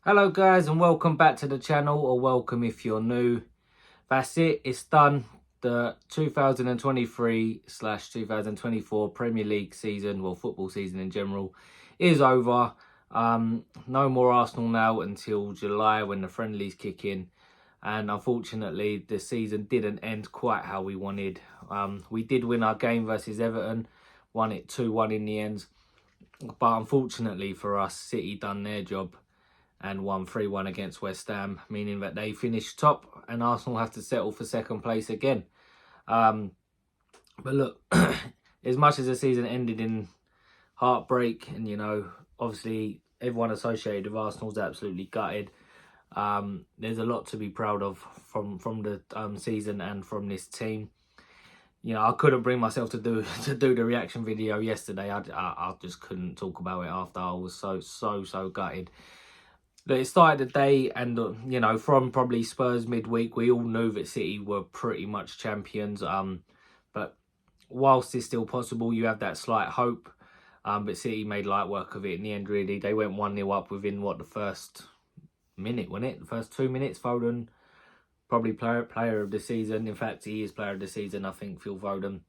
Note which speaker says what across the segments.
Speaker 1: Hello guys and welcome back to the channel, or welcome if you're new. That's it, it's done. The 2023/2024 Premier League season, well, football season in general, is over. No more Arsenal now until July when the friendlies kick in, and unfortunately the season didn't end quite how we wanted. We did win our game versus Everton, won it 2-1 in the end, but unfortunately for us, City done their job and won 3-1 against West Ham, meaning that they finished top and Arsenal have to settle for second place again. But look, as much as the season ended in heartbreak, and obviously everyone associated with Arsenal's absolutely gutted, there's a lot to be proud of from the season and from this team. I couldn't bring myself to do the reaction video yesterday. I just couldn't talk about it after. I was so gutted. But it started the day, and from probably Spurs midweek, we all knew that City were pretty much champions. But whilst it's still possible, you have that slight hope. But City made light work of it in the end. Really, they went 1-0 up within the first minute, wasn't it? The first 2 minutes. Foden, probably player of the season. In fact, he is player of the season. I think Phil Foden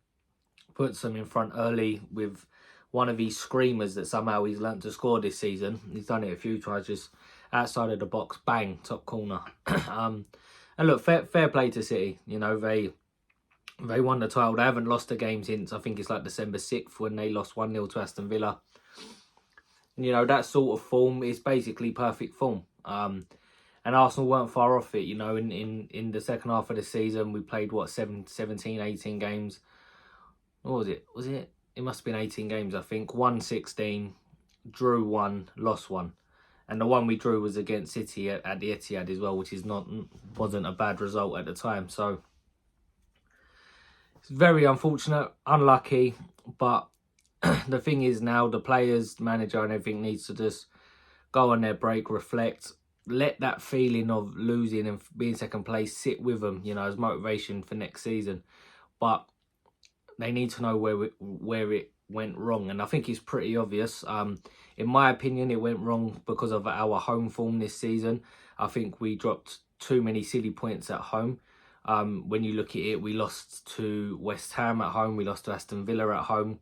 Speaker 1: puts them in front early with one of these screamers that somehow he's learnt to score this season. He's done it a few times, just outside of the box, bang, top corner. And look, fair play to City. They won the title. They haven't lost a game since, I think it's like December 6th when they lost 1-0 to Aston Villa. That sort of form is basically perfect form. And Arsenal weren't far off it. In the second half of the season, we played, 17, 18 games. What was it? It must have been 18 games, I think. Won 16, drew 1, lost 1. And the one we drew was against City at the Etihad as well, which wasn't a bad result at the time. So it's very unfortunate, unlucky. But the thing is now, the players, manager and everything needs to just go on their break, reflect, let that feeling of losing and being second place sit with them, as motivation for next season. But they need to know where it went wrong, and I think it's pretty obvious. In my opinion, it went wrong because of our home form this season. I think we dropped too many silly points at home. When you look at it, we lost to West Ham at home, we lost to Aston Villa at home.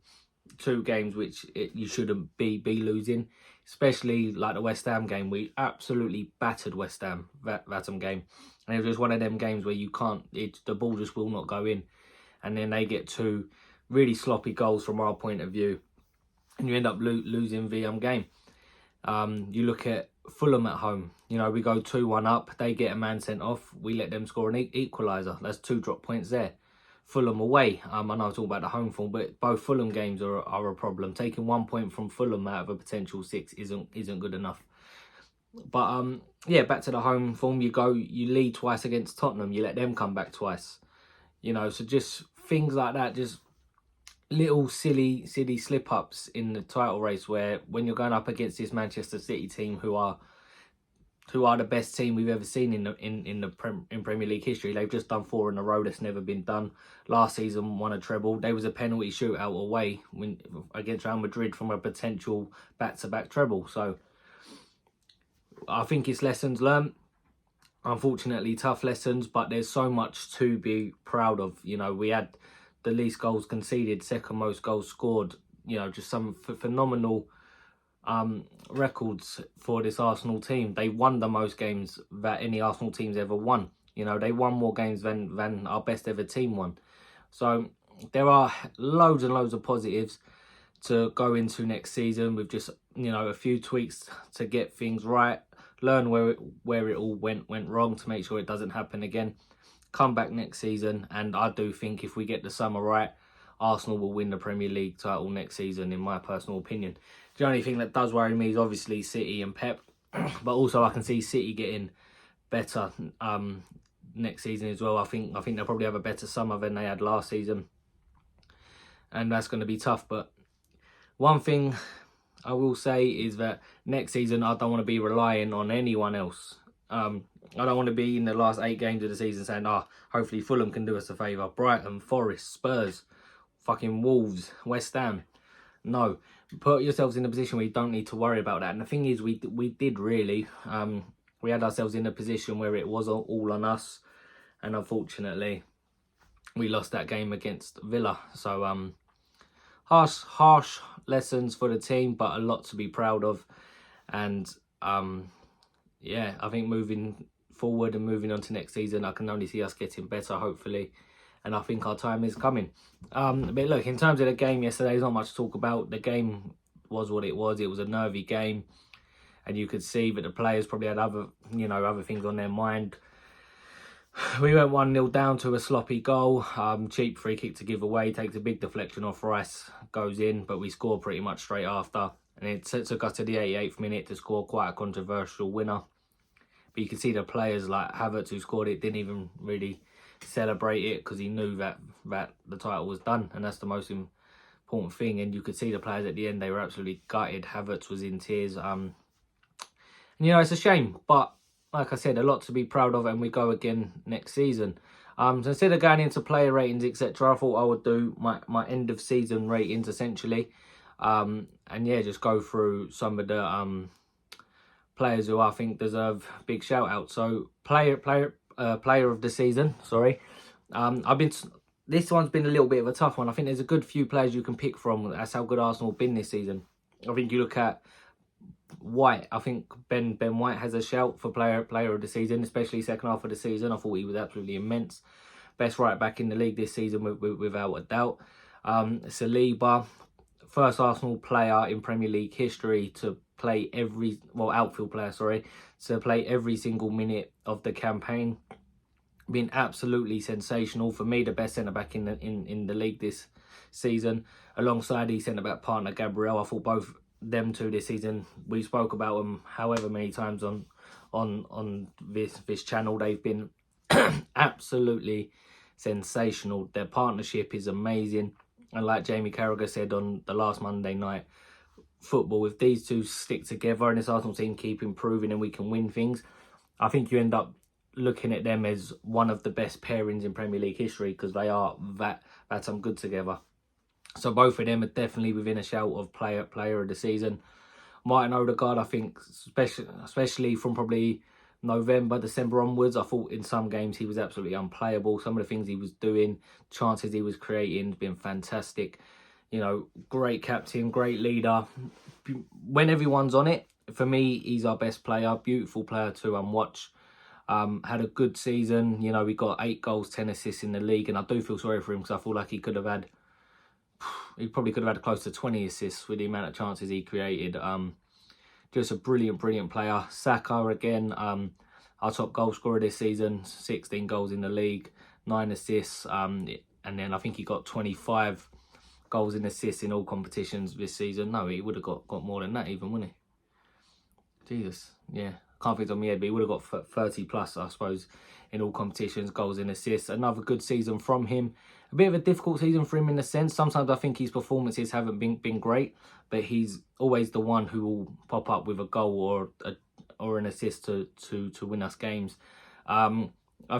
Speaker 1: 2 games which you shouldn't be losing, especially like the West Ham game. We absolutely battered West Ham, that game, and it was just one of them games where the ball just will not go in. And then they get 2 really sloppy goals from our point of view, and you end up losing the game. You look at Fulham at home. We go 2-1 up. They get a man sent off. We let them score an equaliser. That's 2 drop points there. Fulham away. I know I talk about the home form, but both Fulham games are a problem. Taking 1 point from Fulham out of a potential 6 isn't good enough. But yeah, back to the home form. You lead twice against Tottenham. You let them come back twice. So just things like that, just little silly slip-ups in the title race, where when you're going up against this Manchester City team, who are the best team we've ever seen in Premier League history. They've just done 4 in a row. That's never been done. Last season, won a treble. There was a penalty shootout away against Real Madrid from a potential back-to-back treble. So I think it's lessons learned. Unfortunately, tough lessons, but there's so much to be proud of. We had the least goals conceded, second most goals scored. Just some phenomenal records for this Arsenal team. They won the most games that any Arsenal team's ever won. They won more games than our best ever team won. So there are loads and loads of positives to go into next season, with just a few tweaks to get things right. Learn where it all went wrong to make sure it doesn't happen again. Come back next season, and I do think if we get the summer right, Arsenal will win the Premier League title next season, in my personal opinion. The only thing that does worry me is obviously City and Pep, but also I can see City getting better next season as well. I think they'll probably have a better summer than they had last season, and that's going to be tough. But one thing I will say is that next season I don't want to be relying on anyone else. I don't want to be in the last 8 games of the season saying, hopefully Fulham can do us a favour. Brighton, Forest, Spurs, fucking Wolves, West Ham. No, put yourselves in a position where you don't need to worry about that. And the thing is, we did really. We had ourselves in a position where it was all on us, and unfortunately, we lost that game against Villa. So harsh lessons for the team, but a lot to be proud of. And yeah, I think moving forward and moving on to next season, I can only see us getting better, hopefully. And I think our time is coming. But look, in terms of the game yesterday, there's not much to talk about. The game was what it was. It was a nervy game. And you could see that the players probably had other things on their mind. We went 1-0 down to a sloppy goal. Cheap free kick to give away. Takes a big deflection off Rice. Goes in, but we score pretty much straight after. And it took us to the 88th minute to score quite a controversial winner. But you can see the players like Havertz, who scored it, didn't even really celebrate it because he knew that the title was done, and that's the most important thing. And you could see the players at the end, they were absolutely gutted. Havertz was in tears. And you know, it's a shame, but like I said, a lot to be proud of, and we go again next season. So instead of going into player ratings, etc., I thought I would do my end of season ratings essentially. And yeah, just go through some of the players who I think deserve big shout out. So player of the season, sorry. This one's been a little bit of a tough one. I think there's a good few players you can pick from. That's how good Arsenal have been this season. I think you look at White. I think Ben White has a shout for player of the season, especially second half of the season. I thought he was absolutely immense. Best right back in the league this season without a doubt. Saliba, first Arsenal player in Premier League history to play outfield player, sorry, to play every single minute of the campaign. Been absolutely sensational. For me, the best centre-back in the league this season, alongside his centre-back partner Gabriel. I thought both them two this season, we spoke about them however many times on this channel, they've been absolutely sensational. Their partnership is amazing. And like Jamie Carragher said on the last Monday Night Football, if these two stick together and this Arsenal team keep improving and we can win things, I think you end up looking at them as one of the best pairings in Premier League history, because they are that good together. So both of them are definitely within a shout of player of the season. Martin Odegaard, I think, especially from probably November, December onwards, I thought in some games he was absolutely unplayable. Some of the things he was doing, chances he was creating, been fantastic. You know, great captain, great leader. When everyone's on it, for me, he's our best player. Beautiful player to watch. Had a good season. You know, we got 8 goals, 10 assists in the league, and I do feel sorry for him because I feel like he probably could have had close to 20 assists with the amount of chances he created. Just a brilliant player. Saka again, our top goal scorer this season, 16 goals in the league, 9 assists, and then I think he got 25 goals and assists in all competitions this season. No, he would have got more than that even, wouldn't he? Jesus, yeah. Can't think on my head, but he would have got 30 plus, I suppose, in all competitions, goals and assists. Another good season from him. A bit of a difficult season for him in a sense. Sometimes I think his performances haven't been great, but he's always the one who will pop up with a goal or an assist to win us games. I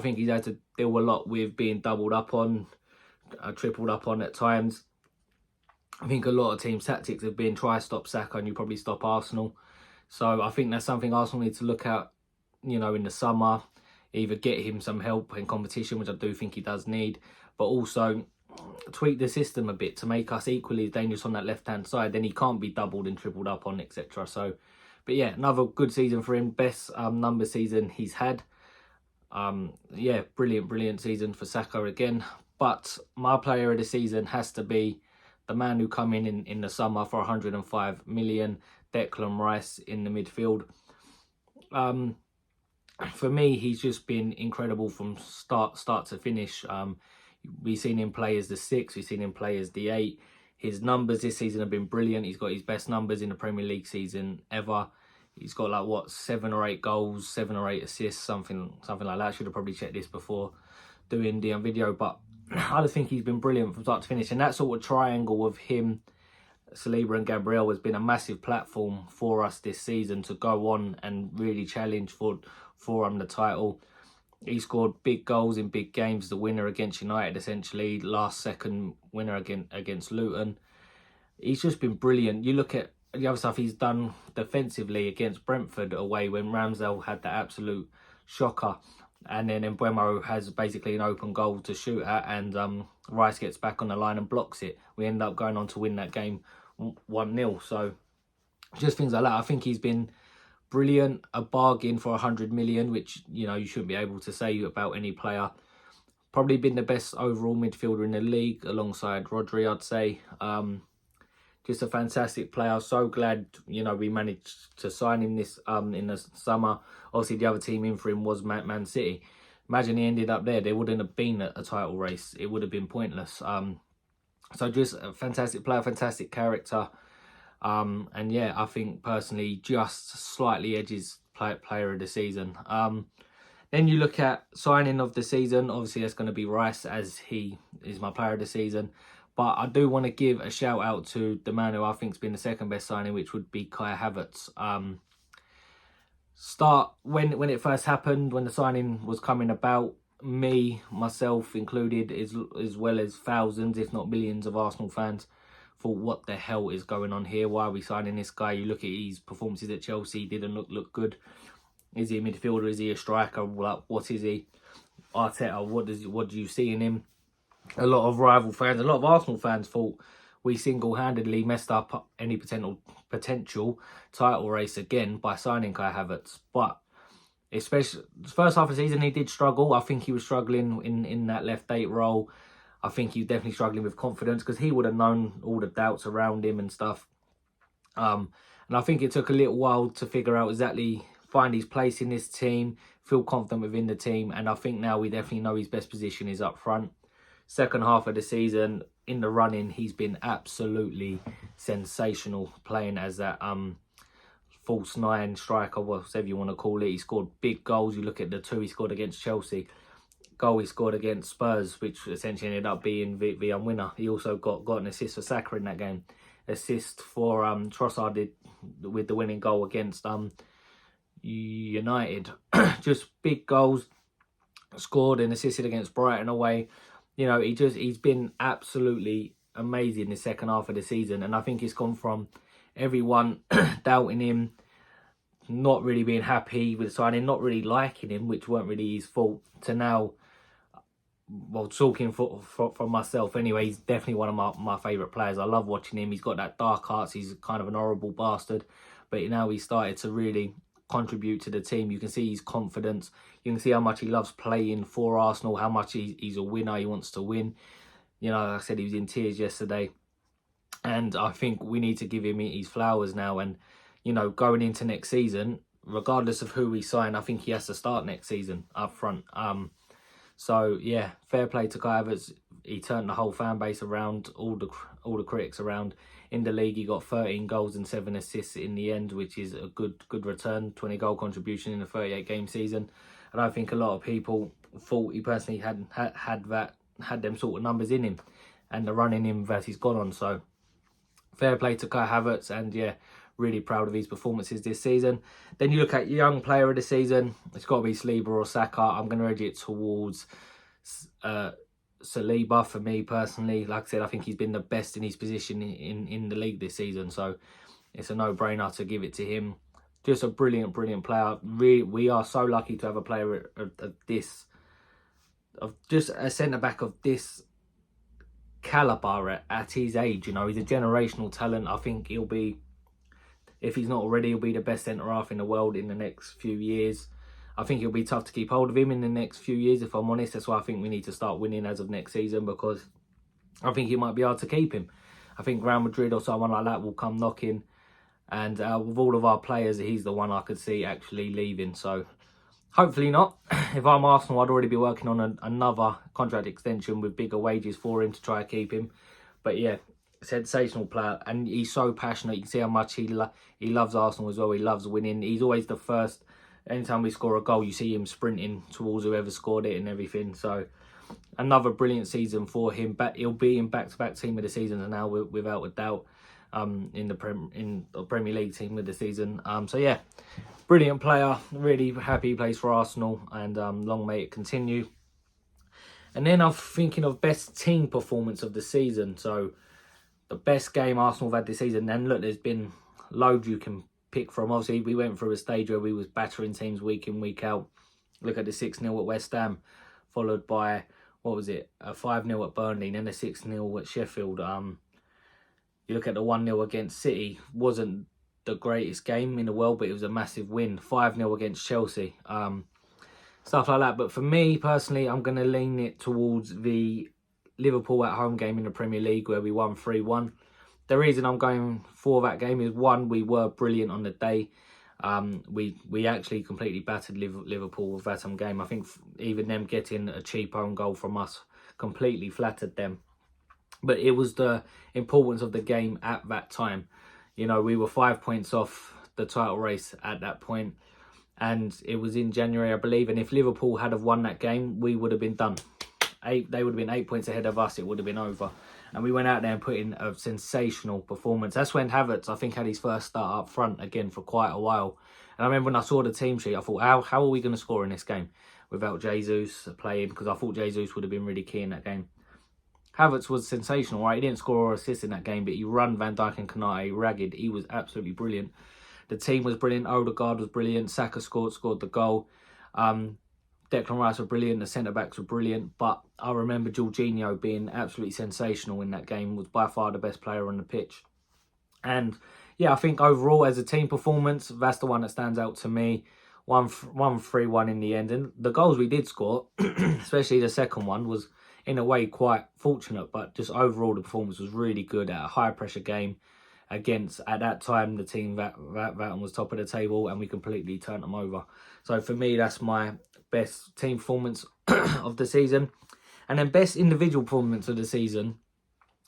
Speaker 1: think he's had to deal a lot with being doubled up on, tripled up on at times. I think a lot of teams' tactics have been try stop Saka and you probably stop Arsenal. So I think that's something Arsenal need to look at, you know, in the summer. Either get him some help in competition, which I do think he does need, but also tweak the system a bit to make us equally dangerous on that left-hand side. Then he can't be doubled and tripled up on, etc. So, but yeah, another good season for him. Best number season he's had. Yeah, brilliant season for Saka again. But my player of the season has to be the man who come in the summer for 105 million, Declan Rice in the midfield. For me, he's just been incredible from start to finish. We've seen him play as the 6, we've seen him play as the 8. His numbers this season have been brilliant. He's got his best numbers in the Premier League season ever. He's got like, what, 7 or 8 goals, 7 or 8 assists, something like that. Should have probably checked this before doing the video, but I just think he's been brilliant from start to finish. And that sort of triangle of him, Saliba and Gabriel has been a massive platform for us this season to go on and really challenge for the title. He scored big goals in big games. The winner against United, essentially, last second winner against Luton. he's just been brilliant. You look at the other stuff he's done defensively against Brentford away when Ramsdale had the absolute shocker. And then Mbeumo has basically an open goal to shoot at, and Rice gets back on the line and blocks it. We end up going on to win that game 1-0. So just things like that. I think he's been brilliant. A bargain for 100 million, which, you know, you shouldn't be able to say about any player. Probably been the best overall midfielder in the league alongside Rodri, I'd say. Just a fantastic player. So glad, you know, we managed to sign him this in the summer. Obviously, the other team in for him was Man City. Imagine he ended up there. There wouldn't have been a title race. It would have been pointless. So just a fantastic player, fantastic character. And yeah, I think personally just slightly edges player of the season. Then you look at signing of the season. Obviously, that's going to be Rice, as he is my player of the season. But I do want to give a shout out to the man who I think has been the second best signing, which would be Kai Havertz. When it first happened, when the signing was coming about, myself included, as well as thousands, if not millions of Arsenal fans, thought, what the hell is going on here? Why are we signing this guy? You look at his performances at Chelsea, didn't look good. Is he a midfielder? Is he a striker? What is he? Arteta, what do you see in him? A lot of rival fans, a lot of Arsenal fans thought we single-handedly messed up any potential title race again by signing Kai Havertz. But especially the first half of the season, he did struggle. I think he was struggling in that left 8 role. I think he was definitely struggling with confidence because he would have known all the doubts around him and stuff. And I think it took a little while to figure out exactly, find his place in this team, feel confident within the team. And I think now we definitely know his best position is up front. Second half of the season, in the running, he's been absolutely sensational playing as that false 9 striker, whatever you want to call it. He scored big goals. You look at the 2 he scored against Chelsea, goal he scored against Spurs, which essentially ended up being the winner. He also got an assist for Saka in that game. Assist for Trossard with the winning goal against United. Just big goals, scored and assisted against Brighton away. You know, he's been absolutely amazing the second half of the season. And I think it's gone from everyone doubting him, not really being happy with signing, not really liking him, which weren't really his fault, to now, well, talking for myself anyway, he's definitely one of my favourite players. I love watching him. He's got that dark arts. He's kind of an horrible bastard. But now he's started to really contribute to the team. You can see his confidence. You can see how much he loves playing for Arsenal, how much he's a winner. He wants to win. You know, like I said, he was in tears yesterday. And I think we need to give him his flowers now. And, you know, going into next season, regardless of who we sign, I think he has to start next season up front. So, yeah, fair play to Kai Havertz. He turned the whole fan base around, all the critics around. In the league, he got 13 goals and 7 assists in the end, which is a good return. 20 goal contribution in a 38-game season. And I think a lot of people thought he personally had them sort of numbers in him, and the run in him that he's gone on. So fair play to Kai Havertz, and yeah, really proud of his performances this season. Then you look at young player of the season. It's got to be Saliba or Saka. I'm going to edge it towards Saliba for me personally. Like I said, I think he's been the best in his position in the league this season, so it's a no-brainer to give it to him. Just a brilliant player. We are so lucky to have a player of just a centre-back of this calibre at his age. You know, he's a generational talent. I think he'll be, if he's not already, he'll be the best centre-half in the world in the next few years. I think it'll be tough to keep hold of him in the next few years, if I'm honest. That's why I think we need to start winning as of next season, because I think it might be hard to keep him. I think Real Madrid or someone like that will come knocking. And with all of our players, he's the one I could see actually leaving. So hopefully not. If I'm Arsenal, I'd already be working on another contract extension with bigger wages for him to try to keep him. But yeah, sensational player. And he's so passionate. You can see how much he loves Arsenal as well. He loves winning. He's always the first. Anytime we score a goal, you see him sprinting towards whoever scored it and everything. So another brilliant season for him. But he'll be in back-to-back team of the season now, without a doubt. In the Premier League team of the season. So yeah, brilliant player. Really happy he plays for Arsenal, and long may it continue. And then I'm thinking of best team performance of the season. So the best game Arsenal have had this season. And look, there's been loads you can pick from. Obviously, we went through a stage where we was battering teams week in, week out. Look at the 6-0 at West Ham, followed by, what was it, a 5-0 at Burnley, and then a 6-0 at Sheffield. You look at the 1-0 against City, wasn't the greatest game in the world, but it was a massive win. 5-0 against Chelsea. Stuff like that. But for me, personally, I'm going to lean it towards the Liverpool at home game in the Premier League where we won 3-1. The reason I'm going for that game is, one, we were brilliant on the day. We actually completely battered Liverpool with that game. I think even them getting a cheap own goal from us completely flattered them. But it was the importance of the game at that time. You know, we were 5 points off the title race at that point, and it was in January, I believe. And if Liverpool had have won that game, we would have been done. They would have been 8 points ahead of us. It would have been over. And we went out there and put in a sensational performance. That's when Havertz, I think, had his first start up front again for quite a while. And I remember when I saw the team sheet, I thought, how are we going to score in this game without Jesus playing? Because I thought Jesus would have been really key in that game. Havertz was sensational, right? He didn't score or assist in that game, but he ran Van Dijk and Konate ragged. He was absolutely brilliant. The team was brilliant. Odegaard was brilliant. Saka scored the goal. Declan Rice were brilliant. The centre-backs were brilliant. But I remember Jorginho being absolutely sensational in that game. Was by far the best player on the pitch. And yeah, I think overall as a team performance, that's the one that stands out to me. 1-3-1 in the end. And the goals we did score, especially the second one, was in a way quite fortunate. But just overall the performance was really good at a high-pressure game against, at that time, the team that was top of the table, and we completely turned them over. So for me, that's my best team performance of the season. And then best individual performance of the season.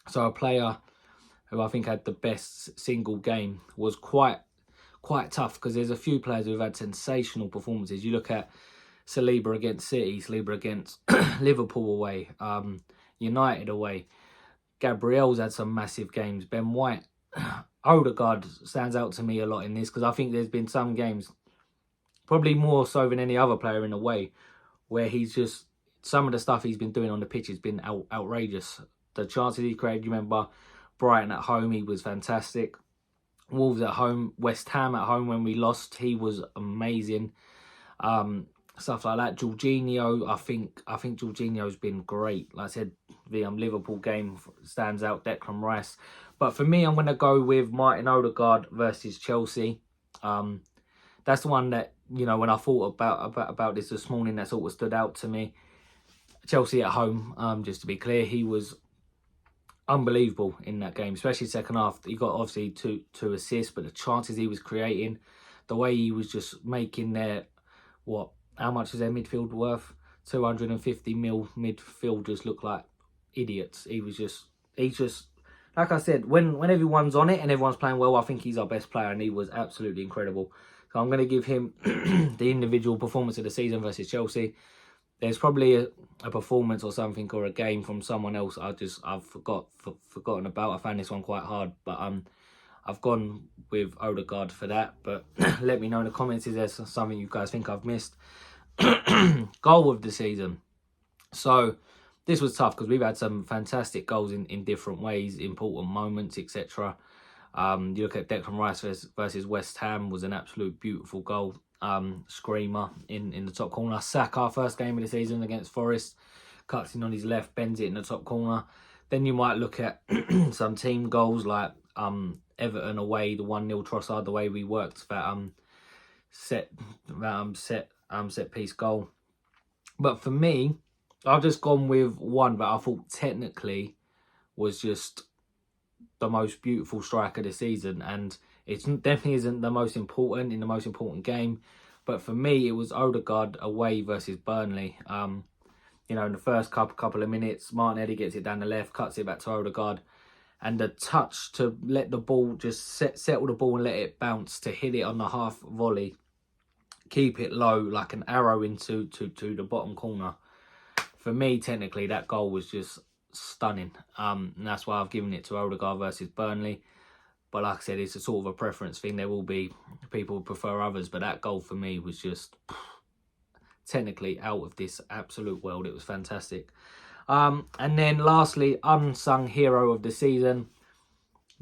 Speaker 1: So a player who I think had the best single game was quite tough, because there's a few players who've had sensational performances. You look at Saliba against City, Saliba against Liverpool away, United away. Gabriel's had some massive games. Ben White. Odegaard stands out to me a lot in this, because I think there's been some games, probably more so than any other player in a way, where he's just, some of the stuff he's been doing on the pitch has been outrageous. The chances he created, you remember Brighton at home, he was fantastic. Wolves at home, West Ham at home when we lost, he was amazing. Stuff like that. Jorginho, I think Jorginho's been great. Like I said, the Liverpool game stands out. Declan Rice. But for me, I'm going to go with Martin Odegaard versus Chelsea. That's the one that, you know, when I thought about this morning, that sort of stood out to me. Chelsea at home, just to be clear, he was unbelievable in that game, especially second half. He got obviously two assists, but the chances he was creating, the way he was just making their, how much is their midfield worth? 250 mil midfielders look like idiots. He's just, like I said, when everyone's on it and everyone's playing well, I think he's our best player, and he was absolutely incredible. So I'm going to give him the individual performance of the season versus Chelsea. There's probably a performance or something, or a game from someone else I've forgotten about. I found this one quite hard, but I've gone with Odegaard for that. But let me know in the comments if there's something you guys think I've missed. Goal of the season. So this was tough, because we've had some fantastic goals in different ways, important moments, etc. You look at Declan Rice versus West Ham, was an absolute beautiful goal. Screamer in the top corner. Saka, first game of the season against Forest, cuts in on his left, bends it in the top corner. Then you might look at some team goals like Everton away, the 1-0 Trossard, the way we worked that set piece goal. But for me, I've just gone with one that I thought technically was just the most beautiful strike of the season, and it definitely isn't the most important in the most important game, but for me it was Odegaard away versus Burnley. You know, in the first couple of minutes, Martinelli gets it down the left, cuts it back to Odegaard, and the touch to let the ball just settle the ball and let it bounce, to hit it on the half volley, keep it low like an arrow into the bottom corner. For me, technically, that goal was just stunning. And that's why I've given it to Odegaard versus Burnley. But like I said, it's a sort of a preference thing. There will be people who prefer others, but that goal for me was just technically out of this absolute world. It was fantastic. And then lastly, unsung hero of the season.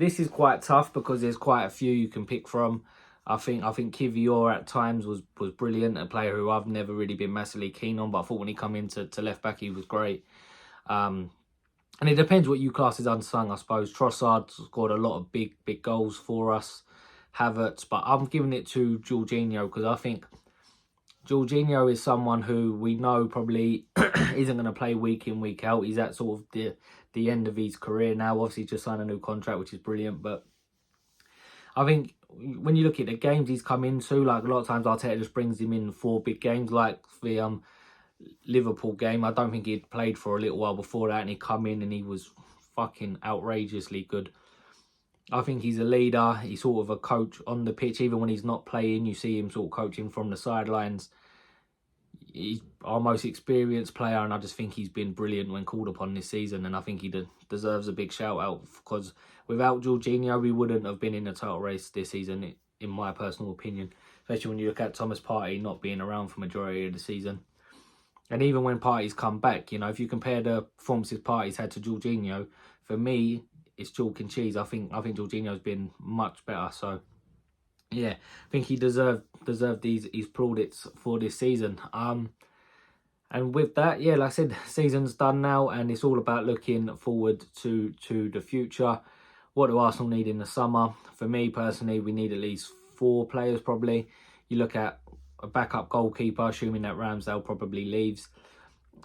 Speaker 1: This is quite tough because there's quite a few you can pick from. I think Kivior at times was brilliant, a player who I've never really been massively keen on, but I thought when he come into left back he was great. And it depends what you class as unsung, I suppose. Trossard scored a lot of big goals for us. Havertz, but I'm giving it to Jorginho because I think Jorginho is someone who we know probably isn't going to play week in, week out. He's at sort of the end of his career now. Obviously, just signed a new contract, which is brilliant. But I think when you look at the games he's come into, like a lot of times Arteta just brings him in for big games, like the Liverpool game. I don't think he'd played for a little while before that, and he come in and he was fucking outrageously good. I think he's a leader. He's sort of a coach on the pitch. Even when he's not playing, you see him sort of coaching from the sidelines. He's our most experienced player, and I just think he's been brilliant when called upon this season. And I think he deserves a big shout out because without Jorginho, we wouldn't have been in the title race this season, in my personal opinion. Especially when you look at Thomas Partey not being around for majority of the season. And even when Partey's come back, you know, if you compare the performances Partey's had to Jorginho, for me, it's chalk and cheese. I think Jorginho's been much better. So yeah, I think he deserved his plaudits for this season. And with that, yeah, like I said, season's done now, and it's all about looking forward to the future. What do Arsenal need in the summer? For me personally, we need at least 4 players probably. You look at a backup goalkeeper, assuming that Ramsdale probably leaves.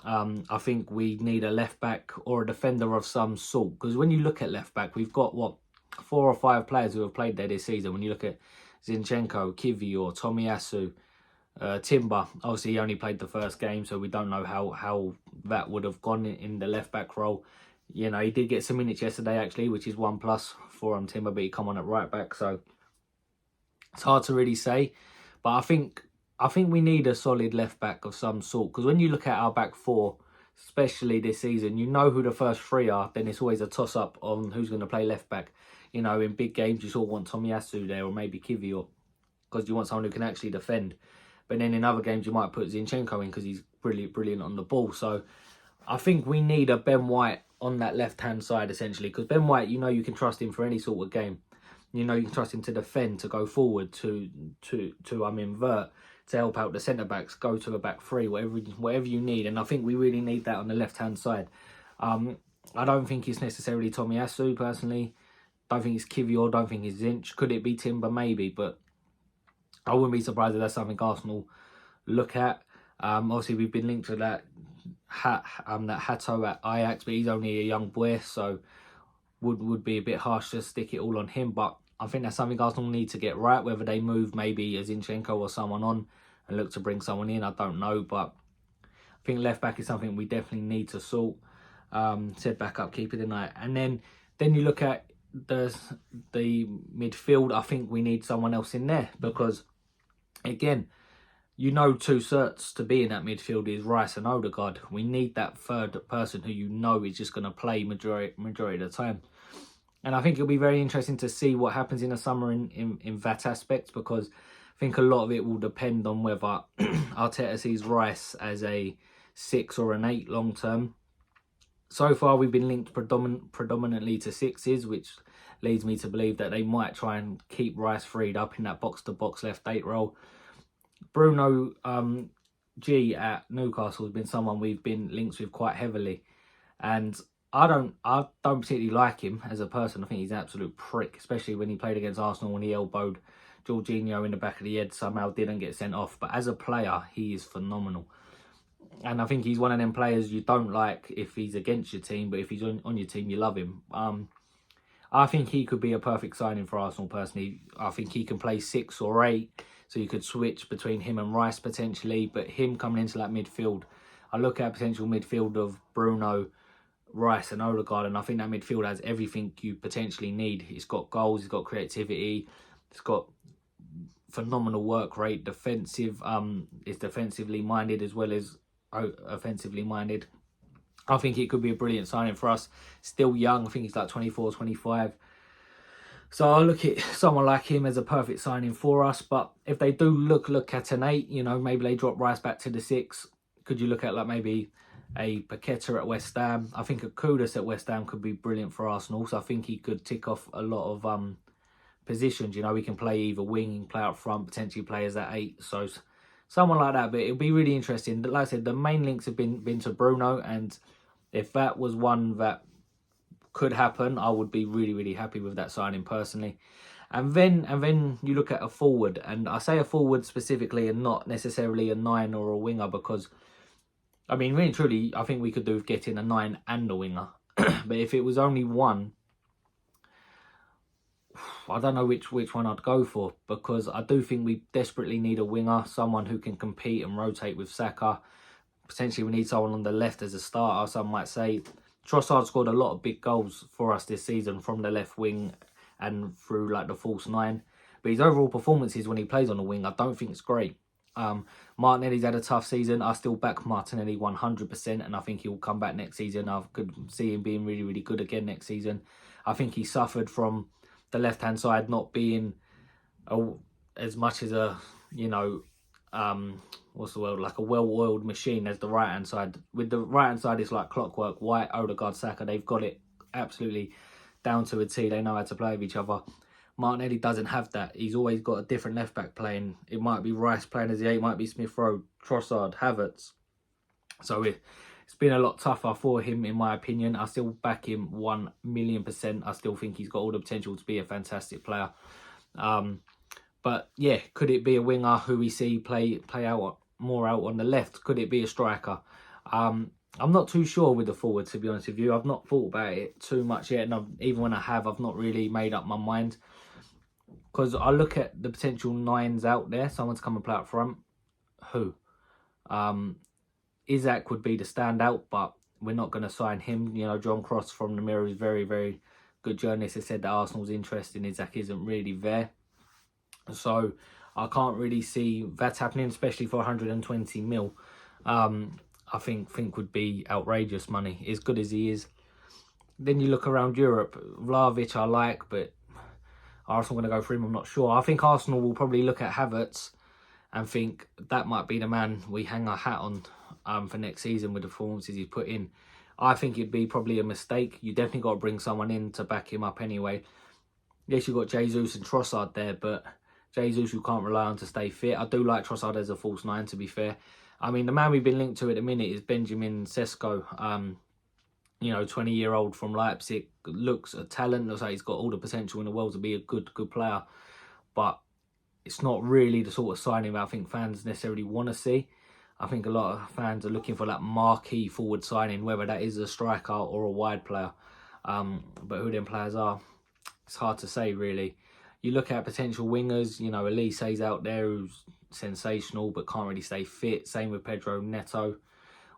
Speaker 1: I think we need a left back or a defender of some sort, because when you look at left back, we've got 4 or 5 players who have played there this season. When you look at Zinchenko, Kivior, Tomiyasu, Timber, obviously he only played the first game, so we don't know how that would have gone in the left back role. You know, he did get some minutes yesterday actually, which is 1+ for Timber, but he come on at right back, so it's hard to really say. But I think we need a solid left back of some sort, because when you look at our back 4, especially this season, you know who the first 3 are. Then it's always a toss up on who's going to play left back. You know, in big games you sort of want Tomiyasu there, or maybe Kivior, because you want someone who can actually defend. But then in other games you might put Zinchenko in because he's brilliant on the ball. So I think we need a Ben White on that left hand side essentially, because Ben White, you know, you can trust him for any sort of game. You know, you can trust him to defend, to go forward, to invert, to help out the centre backs, go to a back 3, whatever you need. And I think we really need that on the left hand side. I don't think it's necessarily Tomiyasu personally. Don't think it's Kivior. Don't think it's Zinch. Could it be Timber? Maybe, but I wouldn't be surprised if that's something Arsenal look at. Obviously, we've been linked to that Hato at Ajax, but he's only a young boy, so would be a bit harsh to stick it all on him. But I think that's something Arsenal need to get right. Whether they move maybe a Zinchenko or someone on and look to bring someone in, I don't know. But I think left back is something we definitely need to sort. Said backup keeper tonight, and then you look at the midfield. I think we need someone else in there, because again, you know, 2 certs to be in that midfield is Rice and Odegaard. We need that third person who you know is just going to play majority of the time. And I think it'll be very interesting to see what happens in the summer in that aspect, because I think a lot of it will depend on whether Arteta sees Rice as a 6 or an 8 long term. So far, we've been linked predominantly to 6s, which leads me to believe that they might try and keep Rice freed up in that box-to-box left 8 role. Bruno G at Newcastle has been someone we've been linked with quite heavily, and I don't particularly like him as a person. I think he's an absolute prick, especially when he played against Arsenal when he elbowed Jorginho in the back of the head, somehow didn't get sent off. But as a player, he is phenomenal. And I think he's one of them players you don't like if he's against your team, but if he's on your team, you love him. I think he could be a perfect signing for Arsenal personally. I think he can play 6 or 8, so you could switch between him and Rice potentially. But him coming into that midfield, I look at potential midfield of Bruno, Rice and Odegaard, and I think that midfield has everything you potentially need. It's got goals, it's got creativity, it's got phenomenal work rate, defensive. It's defensively minded as well as offensively minded. I think it could be a brilliant signing for us. Still young, I think he's like 24, 25. So I look at someone like him as a perfect signing for us. But if they do look at an 8, you know, maybe they drop Rice back to the 6. Could you look at like maybe a Paqueta at West Ham. I think a Kudus at West Ham could be brilliant for Arsenal. So I think he could tick off a lot of positions. You know, he can play either wing, he can play up front, potentially play as that 8. So someone like that. But it'll be really interesting. Like I said, the main links have been to Bruno, and if that was one that could happen, I would be really, really happy with that signing personally. And then you look at a forward, and I say a forward specifically and not necessarily a 9 or a winger, because I mean, really truly, I think we could do with getting a 9 and a winger. But if it was only one, I don't know which one I'd go for, because I do think we desperately need a winger, someone who can compete and rotate with Saka. Potentially we need someone on the left as a starter, some might say. Trossard scored a lot of big goals for us this season from the left wing and through like the false 9. But his overall performances when he plays on the wing, I don't think it's great. Martinelli's had a tough season. I still back Martinelli 100%, and I think he will come back next season. I could see him being really, really good again next season. I think he suffered from the left-hand side not being as much as a, you know, what's the word, like a well-oiled machine as the right-hand side. With the right-hand side, it's like clockwork. White, Odegaard, Saka, they've got it absolutely down to a T. They know how to play with each other. Martinelli doesn't have that. He's always got a different left-back playing. It might be Rice playing as the 8, it might be Smith-Rowe, Trossard, Havertz. So it's been a lot tougher for him, in my opinion. I still back him 1,000,000%. I still think he's got all the potential to be a fantastic player. But yeah, could it be a winger who we see play out more out on the left? Could it be a striker? I'm not too sure with the forward, to be honest with you. I've not thought about it too much yet, and even when I have, I've not really made up my mind. Because I look at the potential 9s out there. Someone's come and play up front. Who? Isak would be the standout, but we're not going to sign him. You know, John Cross from the Mirror is very, very good journalist. Has said that Arsenal's interest in Isak isn't really there. So I can't really see that happening, especially for 120 mil. I think would be outrageous money, as good as he is. Then you look around Europe. Vlahovic I like, but Arsenal going to go for him, I'm not sure. I think Arsenal will probably look at Havertz and think that might be the man we hang our hat on for next season with the performances he's put in. I think it'd be probably a mistake. You definitely got to bring someone in to back him up anyway. Yes, you've got Jesus and Trossard there, but Jesus you can't rely on to stay fit. I do like Trossard as a false 9, to be fair. I mean, the man we've been linked to at the minute is Benjamin Sesko. You know, 20-year-old from Leipzig. Looks a talent. Looks like he's got all the potential in the world to be a good player. But it's not really the sort of signing that I think fans necessarily want to see. I think a lot of fans are looking for that marquee forward signing, whether that is a striker or a wide player. But who them players are, it's hard to say, really. You look at potential wingers, you know, Elise's out there who's sensational but can't really stay fit. Same with Pedro Neto.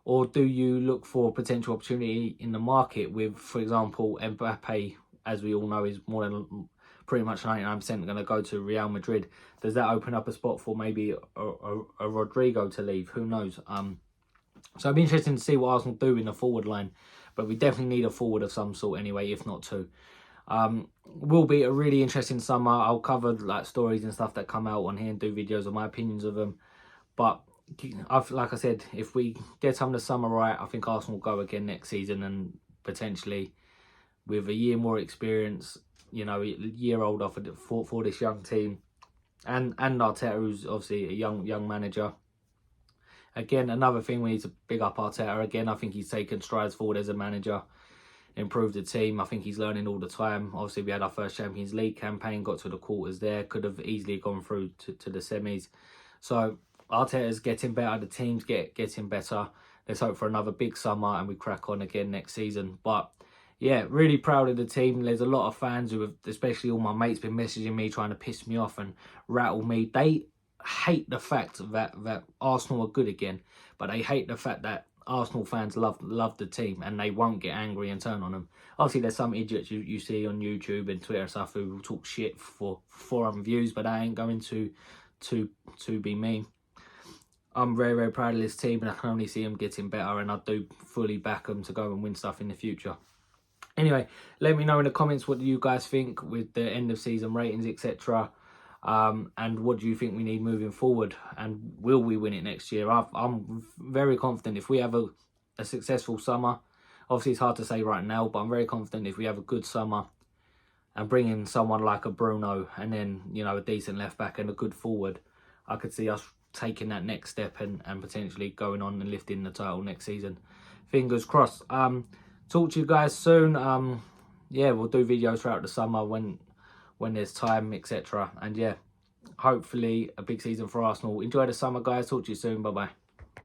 Speaker 1: Or do you look for potential opportunity in the market with, for example, Mbappe, as we all know, is more than pretty much 99% going to go to Real Madrid. Does that open up a spot for maybe a Rodrigo to leave? Who knows? So it'd be interesting to see what Arsenal do in the forward line. But we definitely need a forward of some sort anyway, if not two. Will be a really interesting summer. I'll cover like stories and stuff that come out on here and do videos of my opinions of them. But like I said, if we get some of the summer right, I think Arsenal will go again next season, and potentially with a year more experience, you know, a year older for this young team, and Arteta, who's obviously a young manager. Again, another thing we need to big up Arteta. Again, I think he's taken strides forward as a manager, improved the team. I think he's learning all the time. Obviously, we had our first Champions League campaign, got to the quarters there, could have easily gone through to the semis. So Arteta's getting better, the team's getting better. Let's hope for another big summer and we crack on again next season. But yeah, really proud of the team. There's a lot of fans who have, especially all my mates, been messaging me trying to piss me off and rattle me. They hate the fact that Arsenal are good again, but they hate the fact that Arsenal fans love the team and they won't get angry and turn on them. Obviously, there's some idiots you see on YouTube and Twitter and stuff who will talk shit for 400 views, but I ain't going to be me. I'm very, very proud of this team, and I can only see them getting better, and I do fully back them to go and win stuff in the future. Anyway, let me know in the comments what do you guys think with the end of season ratings, etc. And what do you think we need moving forward, and will we win it next year? I'm very confident if we have a successful summer. Obviously, it's hard to say right now, but I'm very confident if we have a good summer and bring in someone like a Bruno and then, you know, a decent left back and a good forward, I could see us taking that next step and potentially going on and lifting the title next season. Fingers crossed. Talk to you guys soon. Yeah, we'll do videos throughout the summer when there's time, etc. And yeah, hopefully a big season for Arsenal. Enjoy the summer, guys. Talk to you soon. Bye-bye.